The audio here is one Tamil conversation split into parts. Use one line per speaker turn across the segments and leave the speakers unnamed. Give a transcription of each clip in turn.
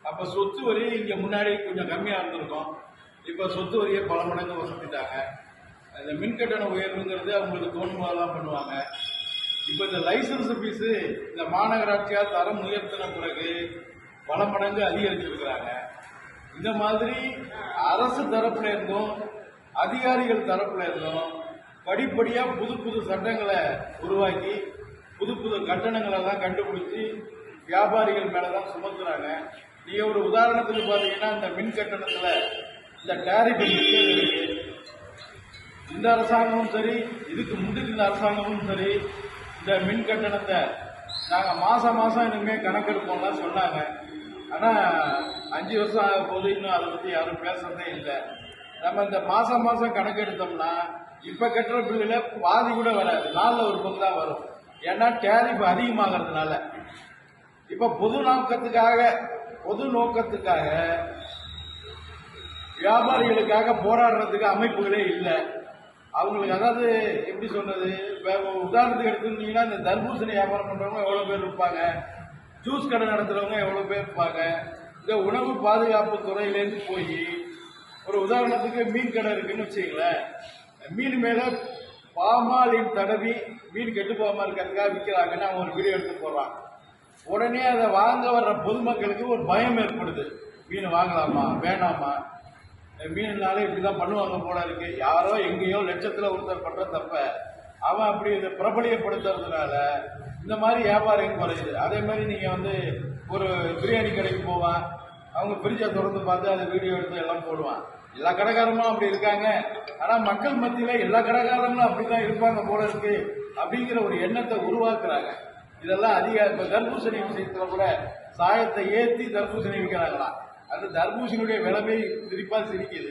அப்ப சொத்து வரி இங்க முன்னாடி கொஞ்சம் கம்மியா இருந்திருக்கும். இப்ப சொத்து வரியை பல மடங்கு வசதிட்டாங்க. இந்த மின்கட்டண உயர்வுங்கிறது அவங்களுக்கு தோணும் போதெல்லாம் பண்ணுவாங்க. இப்ப இந்த லைசன்ஸ் ஃபீஸு இந்த மாநகராட்சியால் தரம் உயர்த்தின பிறகு பல மடங்கு அதிகரிச்சிருக்கிறாங்க. இந்த மாதிரி அரசு தரப்புல இருந்தும் அதிகாரிகள் தரப்புல இருந்தும் படிப்படியா புது புது சட்டங்களை உருவாக்கி புது புது கட்டணங்களை எல்லாம் கண்டுபிடிச்சு வியாபாரிகள் மேலதான் சுமத்துறாங்க. நீங்க ஒரு உதாரணத்துக்கு பாத்தீங்கன்னா இந்த மின் கட்டணத்துல இந்த டேரிஃப் இருக்கு. இந்த அரசாங்கமும் சரி, இதுக்கு முன்னுக்கு இந்த அரசாங்கமும் சரி, இந்த மின் கட்டணத்தை நாங்க மாசம் மாசம் இனிமே கணக்கெடுப்போம்லாம் சொன்னாங்க. ஆனா 5 வருஷம் ஆக போது இன்னும் அதை பத்தி யாரும் பேசுறதே இல்லை. நம்ம இந்த மாசம் மாசம் கணக்கெடுத்தோம்னா இப்ப கட்டுற பில்லுல பாதி கூட வராது, 4ல் ஒரு பங்கு தான் வரும். ஏன்னா டேரிஃப் அதிகமாகிறதுனால. இப்ப பொது நோக்கத்துக்காக வியாபாரிகளுக்காக போராடுறதுக்கு அமைப்புகளே இல்லை அவங்களுக்கு. அதாவது எப்படி சொன்னது, உதாரணத்துக்கு எடுத்துக்கிட்டீங்கன்னா இந்த தர்பூசணி வியாபாரம் பண்றவங்க எவ்வளவு பேர் இருப்பாங்க, ஜூஸ் கடை நடத்துறவங்க எவ்வளவு பேர் இருப்பாங்க. இந்த உணவு பாதுகாப்பு துறையிலேருந்து போய் ஒரு உதாரணத்துக்கு மீன் கடை இருக்குன்னு வச்சுங்களேன், மீன் மேல பாமாலின் தடவி மீன் கெட்டு போகாம இருக்கிறதுக்காக விற்கிறாங்கன்னு அவன் ஒரு வீடியோ எடுத்து போடுறான். உடனே அதை வாங்க வர்ற பொதுமக்களுக்கு ஒரு பயம் ஏற்படுது. மீன் வாங்கலாமா வேணாமா, மீனாலே இப்படிதான் பண்ணுவாங்க போல இருக்கு. யாரோ எங்கேயோ லட்சத்துல ஒருத்தர் பண்ற தப்ப அவன் அப்படி இதை பிரபலியப்படுத்துறதுனால இந்த மாதிரி வியாபாரம் குறையுது. அதே மாதிரி நீங்க ஒரு பிரியாணி கடைக்கு போவான், அவங்க ஃப்ரிட்ஜை திறந்து பார்த்து அதை வீடியோ எடுத்து எல்லாம் போடுவான். எல்லா கடைக்காரங்களும் அப்படி இருக்காங்க. ஆனா மக்கள் மத்தியில எல்லா கடைக்காரங்களும் அப்படித்தான் இருப்பாங்க போல இருக்கு அப்படிங்கிற ஒரு எண்ணத்தை உருவாக்குறாங்க. இதெல்லாம் இப்ப தர்பூசணி விஷயத்துல கூட சாயத்தை ஏற்றி தர்பூசணி விற்கிறாங்களாம். அந்த தர்பூசணியுடைய விலைமை சிரிப்பா சிரிக்குது.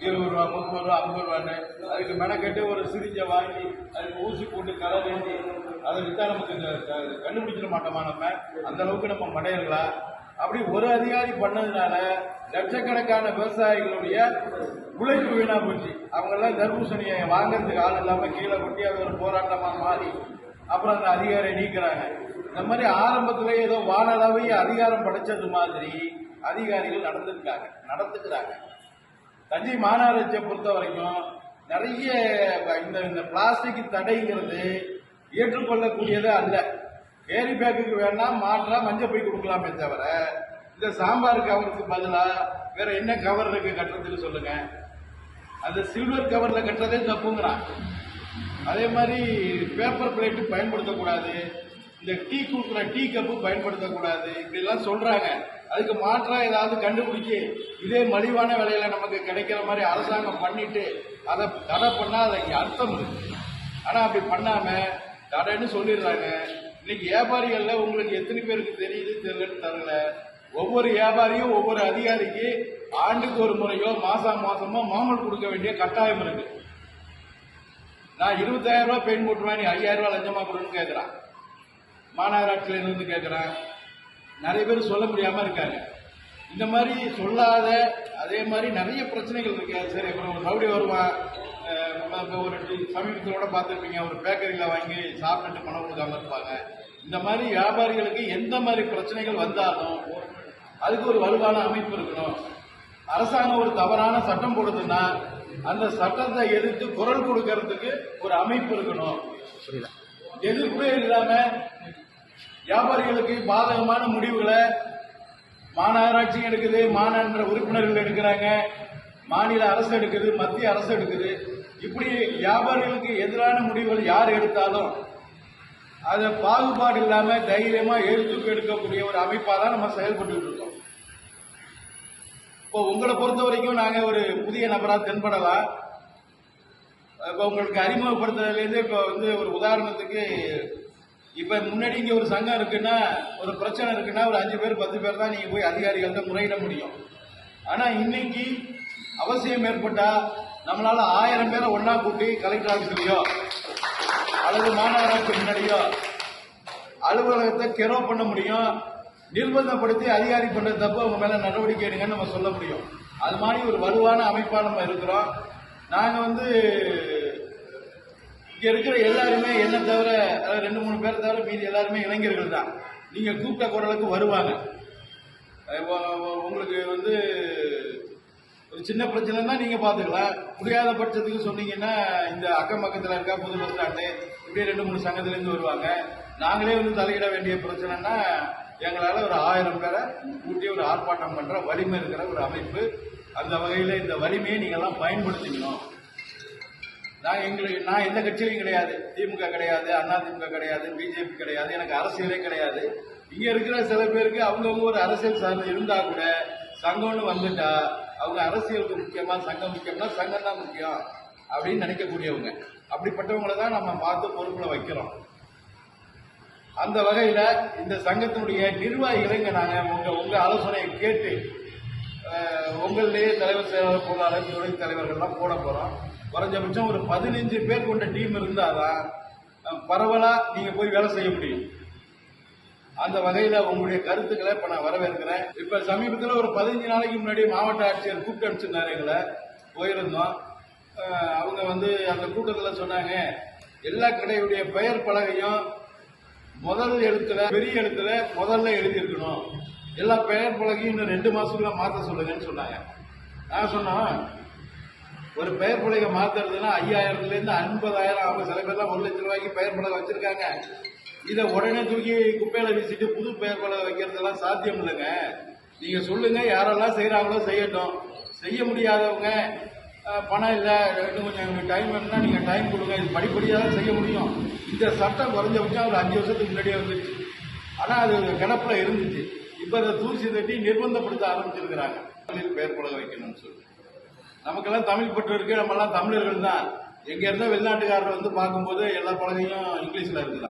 20 ரூபா 30 ரூபா 50 ரூபான்னு அதுக்கு மெனக்கட்டு ஒரு சிரிஞ்சை வாங்கி அதுக்கு ஊசி போட்டு கலர் ஏற்றி அதை வித்தா நமக்கு கண்டுபிடிச்சிட மாட்டோமா? நம்ம அந்த அளவுக்கு நம்ம மடையர்களா? அப்படி ஒரு அதிகாரி பண்ணதுனால லட்சக்கணக்கான விவசாயிகளுடைய உழைப்பு வீணா போச்சு. அவங்க எல்லாம் தர்பூசணியை வாங்கறதுக்கு ஆள் இல்லாம கீழே கொட்டி அது ஒரு போராட்டமா மாறி அப்புறம் அந்த அதிகாரியை நீக்கிறாங்க. இந்த மாதிரி ஆரம்பத்திலே ஏதோ வானளவை அதிகாரம் படைச்சது மாதிரி அதிகாரிகள் நடந்துக்கிறாங்க. தஞ்சை மாநகராட்சியை பொறுத்த வரைக்கும் நிறைய இந்த பிளாஸ்டிக் தடைங்கிறது ஏற்றுக்கொள்ளக்கூடியதே அல்ல. கேரி பேக்குக்கு வேணா மாற்றா மஞ்சள் போய் கொடுக்கலாமே தவிர இந்த சாம்பார் கவருக்கு பதிலா வேற என்ன கவர் இருக்கு கட்டுறதுக்கு சொல்லுங்க. அந்த சில்வர் கவர்ல கட்டுறதே தப்புங்கிறான். அதே மாதிரி பேப்பர் பிளேட்டு பயன்படுத்தக்கூடாது, இந்த டீ குடுக்குற டீ கப்பு பயன்படுத்தக்கூடாது, இப்படி எல்லாம் சொல்றாங்க. அதுக்கு மாற்றா ஏதாவது கண்டுபிடிச்சு இதே மலிவான விலையில நமக்கு கிடைக்கிற மாதிரி அரசாங்கம் பண்ணிட்டு அதை தடை பண்ணா அதுக்கு அர்த்தம் இருக்கு. ஆனா அப்படி பண்ணாம தடைன்னு சொல்லிடுறாங்க. இன்னைக்கு வியாபாரிகள்ல உங்களுக்கு எத்தனை பேருக்கு தெரியுது தெரியலன்னு தரல. ஒவ்வொரு வியாபாரியும் ஒவ்வொரு அதிகாரிக்கு ஆண்டுக்கு ஒரு முறையோ மாசமோ மாமல் கொடுக்க வேண்டிய கட்டாயம் இருக்கு. நான் 20,000 ரூபாய் பெயின் போட்டுருவேன், நீ 5,000 ரூபாய் லஞ்சமா கொடுன்னு கேட்கிறான். மாநகராட்சியில இருந்து கேட்கிறான். நிறைய பேர் சொல்ல முடியாம இருக்காங்க. இந்த மாதிரி சொல்லாத அதே மாதிரி நிறைய பிரச்சனைகள் இருக்கு. சரி, ஒரு ரவுடி வருவான், ஒரு சமீபத்தோட பார்த்துருப்பீங்க, ஒரு பேக்கரியில வாங்கி சாப்பிட்டுட்டு பணம் கொடுக்காம இருப்பாங்க. இந்த மாதிரி வியாபாரிகளுக்கு எந்த மாதிரி பிரச்சனைகள் வந்தாலும் அதுக்கு ஒரு வலுவான அமைப்பு இருக்கணும். அரசாங்கம் ஒரு தவறான சட்டம் போடுதுன்னா அந்த சட்டத்தை எதிர்த்து குரல் கொடுக்கறதுக்கு ஒரு அமைப்பு இருக்கணும். எதிர்ப்பே இல்லாம வியாபாரிகளுக்கு பாதகமான முடிவுகளை மாநகராட்சி எடுக்குது, மாநகர உறுப்பினர்கள் எடுக்கிறாங்க, மாநில அரசு எடுக்குது, மத்திய அரசு எடுக்குது. இப்படி வியாபாரிகளுக்கு எதிரான முடிவுகள் யார் எடுத்தாலும் அதை பாகுபாடு இல்லாம தைரியமா எழுத்துக்கு எடுக்கக்கூடிய ஒரு அமைப்பா தான் நம்ம செயல்பட்டு இருக்கோம். இப்போ உங்களை பொறுத்த வரைக்கும் நாங்க ஒரு புதிய நபரா தென்படலாம். இப்ப உங்களுக்கு அறிமுகப்படுத்துறதுல இருந்து இப்ப ஒரு உதாரணத்துக்கு இப்ப முன்னாடி இங்க ஒரு சங்கம் இருக்குன்னா, ஒரு பிரச்சனை இருக்குன்னா ஒரு 5 பேர் 10 பேர் தான் நீங்க போய் அதிகாரிகள்ட்ட முறையிட முடியும். ஆனா இன்னைக்கு அவசியம் ஏற்பட்டா நம்மளால 1000 பேரை ஒன்னா கூட்டி கலெக்டர் ஆபீஸ்லயோ அல்லது மாநகராட்சி முன்னாடியோ அலுவலகத்தை கெரோ பண்ண முடியும். நிர்பந்தப்படுத்தி அதிகாரி பண்ற தப்பு அவங்க மேல நடவடிக்கை எடுங்கன்னு நம்ம சொல்ல முடியும். அது மாதிரி ஒரு வலுவான அமைப்பா நம்ம இருக்கிறோம். நாங்க இங்க இருக்கிற எல்லாருமே என்ன தவிர 2-3 பேரை தவிர மீதி எல்லாருமே இளைஞர்கள் தான். நீங்க கூப்பிட்ட குரலுக்கு வருவாங்க. உங்களுக்கு வந்து ஒரு சின்ன பிரச்சனைனா நீங்க பாத்துக்கலாம். முடியாத பட்சத்துக்கு சொன்னீங்கன்னா இந்த அக்கம் பக்கத்துல இருக்கா புது பஸ் ஸ்டாண்டு இப்படியே 2-3 சங்கத்துல இருந்து வருவாங்க. நாங்களே வந்து தலையிட வேண்டிய பிரச்சனைனா எங்களால ஒரு 1000 பேரை கூட்டி ஒரு ஆர்ப்பாட்டம் பண்ற வலிமை இருக்கிற ஒரு அமைப்பு. அந்த வகையில இந்த வலிமையை நீங்க எல்லாம் பயன்படுத்திக்கணும். நான் எந்த கட்சியிலும் கிடையாது. திமுக கிடையாது, அதிமுக கிடையாது, பிஜேபி கிடையாது, எனக்கு அரசியலே கிடையாது. இங்க இருக்கிற சில பேருக்கு அவங்கவுங்க ஒரு அரசியல் சார்ந்து இருந்தா கூட சங்கம்னு வந்துட்டா அவங்க அரசியலுக்கு முக்கியமா சங்கம் முக்கியம்னா சங்கம் தான் முக்கியம் அப்படின்னு நினைக்கக்கூடியவங்க. அப்படிப்பட்டவங்களை தான் நம்ம பார்த்து பொறுப்புல வைக்கிறோம். அந்த வகையில இந்த சங்கத்தினுடைய நிர்வாகிகளை இங்க நாங்க உங்க ஆலோசனையை கேட்டு உங்களிலேயே தலைவர், செயலாளர், பொருளாளர், துணை தலைவர்கள்லாம் போட போறோம். குறைஞ்சபட்சம் ஒரு 15 பேர் கொண்ட டீம் இருந்தாதான் பரவலா நீங்க போய் வேலை செய்ய முடியும். அந்த வகையில உங்களுடைய கருத்துக்களை இப்ப நான் வரவேற்கிறேன். இப்ப சமீபத்தில் ஒரு 15 நாளைக்கு முன்னாடி மாவட்ட ஆட்சியர் கூப்பிட்டு அனுப்பிச்சிருந்தாரு. எங்களை போயிருந்தோம். அவங்க வந்து அந்த கூட்டத்தில் சொன்னாங்க, எல்லா கடையுடைய பெயர் பலகையும் முதல் எழுத்துல பெரிய எழுத்துல முதல்ல எழுதியிருக்கணும். எல்லா பெயர் பலகையும் இன்னும் 2 மாசத்துக்குள்ள மாற்ற சொல்லுங்கன்னு சொன்னாங்க. நான் சொன்னோம், ஒரு பெயர் பலகை மாத்துறதுன்னா 5000 இருந்து 50,000 ஆகும். சில பேர்லாம் 1 லட்சம் ரூபாய்க்கு பெயர் பலகை வச்சிருக்காங்க. இதை உடனே தூக்கி குப்பையில வீசிட்டு புது பெயர் பலகை வைக்கிறதெல்லாம் சாத்தியம் இல்லைங்க. நீங்க சொல்லுங்க, யாரெல்லாம் செய்யறாங்களோ செய்யட்டும். செய்ய முடியாதவங்க பணம் இல்லை, இன்னும் கொஞ்சம் டைம் வேணும்னா நீங்க டைம் கொடுங்க. இது படிப்படியாக தான் செய்ய முடியும். இந்த சட்டம் குறைஞ்சபட்சம் ஒரு 5 வருஷத்துக்கு முன்னாடியே வந்துருச்சு. ஆனா அது கிடப்புல இருந்துச்சு. இப்ப அதை தூசி தட்டி நிர்பந்தப்படுத்த ஆரம்பிச்சிருக்கிறாங்க பெயர் பலகை வைக்கணும்னு சொல்லி. நமக்கெல்லாம் தமிழ் பற்று இருக்கு, நம்ம எல்லாம் தமிழர்கள் தான். எங்க இருந்தா வெளிநாட்டுக்காரர் வந்து பார்க்கும்போது எல்லா பலகையும் இங்கிலீஷ்ல இருக்குதான்.